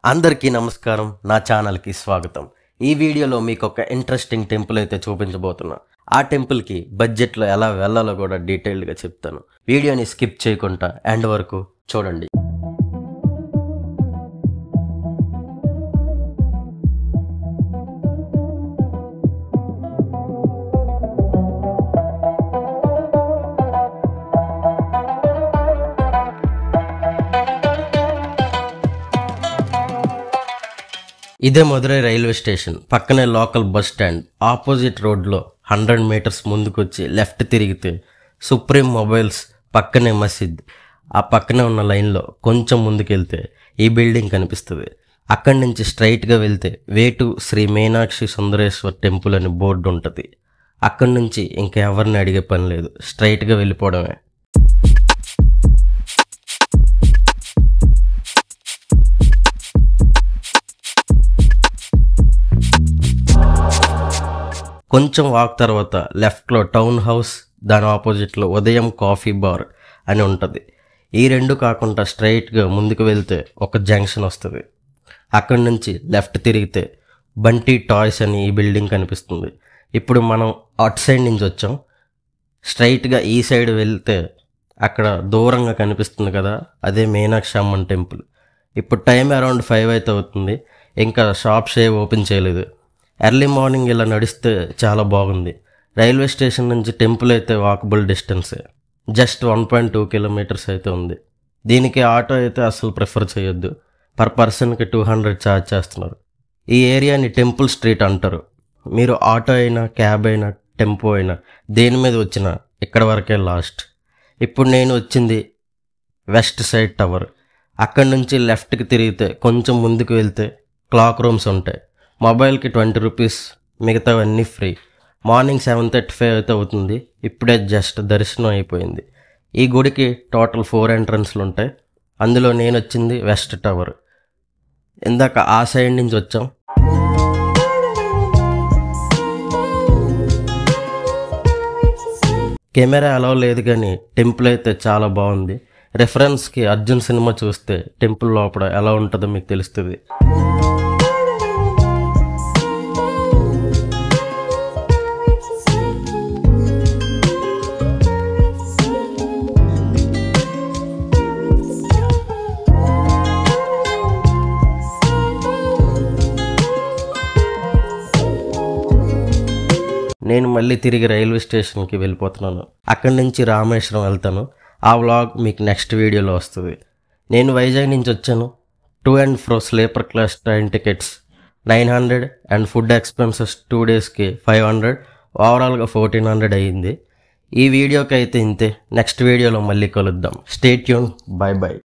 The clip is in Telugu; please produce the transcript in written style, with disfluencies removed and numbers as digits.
అందరికీ నమస్కారం, నా ఛానల్కి స్వాగతం. ఈ వీడియోలో మీకు ఒక ఇంట్రెస్టింగ్ టెంపుల్ అయితే చూపించబోతున్నా. ఆ టెంపుల్కి బడ్జెట్లో ఎలా వెళ్ళాలో కూడా డీటెయిల్డ్గా చెప్తాను. వీడియోని స్కిప్ చేయకుండా ఎండ్ వరకు చూడండి. ఇదే మధురై రైల్వే స్టేషన్ పక్కనే లోకల్ బస్ స్టాండ్. ఆపోజిట్ రోడ్లో 100 మీటర్స్ ముందుకొచ్చి లెఫ్ట్ తిరిగితే సుప్రీం మొబైల్స్ పక్కనే మసీద్. ఆ పక్కనే ఉన్న లైన్లో కొంచెం ముందుకెళ్తే ఈ బిల్డింగ్ కనిపిస్తుంది. అక్కడి నుంచి స్ట్రైట్గా వెళ్తే వేటు శ్రీ మీనాక్షి సుందరేశ్వర్ టెంపుల్ అని బోర్డు ఉంటుంది. అక్కడి నుంచి ఇంకెవరిని అడిగే పని లేదు, స్ట్రైట్గా వెళ్ళిపోవడమే. కొంచెం వాక్ తర్వాత లెఫ్ట్లో టౌన్ హౌస్, దాని ఆపోజిట్లో ఉదయం కాఫీ బార్ అని ఉంటుంది. ఈ రెండు కాకుండా స్ట్రైట్గా ముందుకు వెళ్తే ఒక జంక్షన్ వస్తుంది. అక్కడి నుంచి లెఫ్ట్ తిరిగితే బంటి టాయ్స్ అని ఈ బిల్డింగ్ కనిపిస్తుంది. ఇప్పుడు మనం అటు సైడ్ నుంచి వచ్చాం. స్ట్రైట్గా ఈ సైడ్ వెళ్తే అక్కడ దూరంగా కనిపిస్తుంది కదా, అదే మీనాక్షి అమ్మన్ టెంపుల్. ఇప్పుడు టైం అరౌండ్ 5 అయితే అవుతుంది. ఇంకా షాప్స్ ఏ ఓపెన్ చేయలేదు. ఎర్లీ మార్నింగ్ ఇలా నడిస్తే చాలా బాగుంది. రైల్వే స్టేషన్ నుంచి టెంపుల్ అయితే వాకబుల్ డిస్టెన్సే, జస్ట్ 1.2 కిలోమీటర్స్ అయితే ఉంది. దీనికి ఆటో అయితే అసలు ప్రిఫర్ చేయొద్దు. పర్ పర్సన్కి 200 ఛార్జ్ చేస్తున్నారు. ఈ ఏరియాని టెంపుల్ స్ట్రీట్ అంటారు. మీరు ఆటో అయినా, క్యాబ్ అయినా, టెంపో అయినా దేని మీద వచ్చినా ఇక్కడ వరకే లాస్ట్. ఇప్పుడు నేను వచ్చింది వెస్ట్ సైడ్ టవర్. అక్కడి నుంచి లెఫ్ట్కి తిరిగితే కొంచెం ముందుకు వెళ్తే క్లాక్ రూమ్స్ ఉంటాయి. మొబైల్కి 20 రూపీస్, మిగతావన్నీ ఫ్రీ. మార్నింగ్ 7:35 అయితే అవుతుంది. ఇప్పుడే జస్ట్ దర్శనం అయిపోయింది. ఈ గుడికి టోటల్ 4 ఎంట్రన్స్లు ఉంటాయి. అందులో నేను వచ్చింది వెస్ట్ టవర్. ఇందాక ఆ సైడ్ నుంచి వచ్చాం. కెమెరా అలౌ లేదు కానీ టెంపుల్ అయితే చాలా బాగుంది. రెఫరెన్స్కి అర్జున్ సినిమా చూస్తే టెంపుల్ లోపల ఎలా ఉంటుందో మీకు తెలుస్తుంది. నేను మళ్ళీ తిరిగి రైల్వే స్టేషన్కి వెళ్ళిపోతున్నాను. అక్కడి నుంచి రామేశ్వరం వెళ్తాను. ఆ వ్లాగ్ మీకు నెక్స్ట్ వీడియోలో వస్తుంది. నేను వైజాగ్ నుంచి వచ్చాను. To and fro sleeper class train tickets 900 and food expenses 2 డేస్కి 500, ఓవరాల్గా 1400 అయ్యింది. ఈ వీడియోకి అయితే ఇంతే. నెక్స్ట్ వీడియోలో మళ్ళీ కలుద్దాం. Stay tune. By by.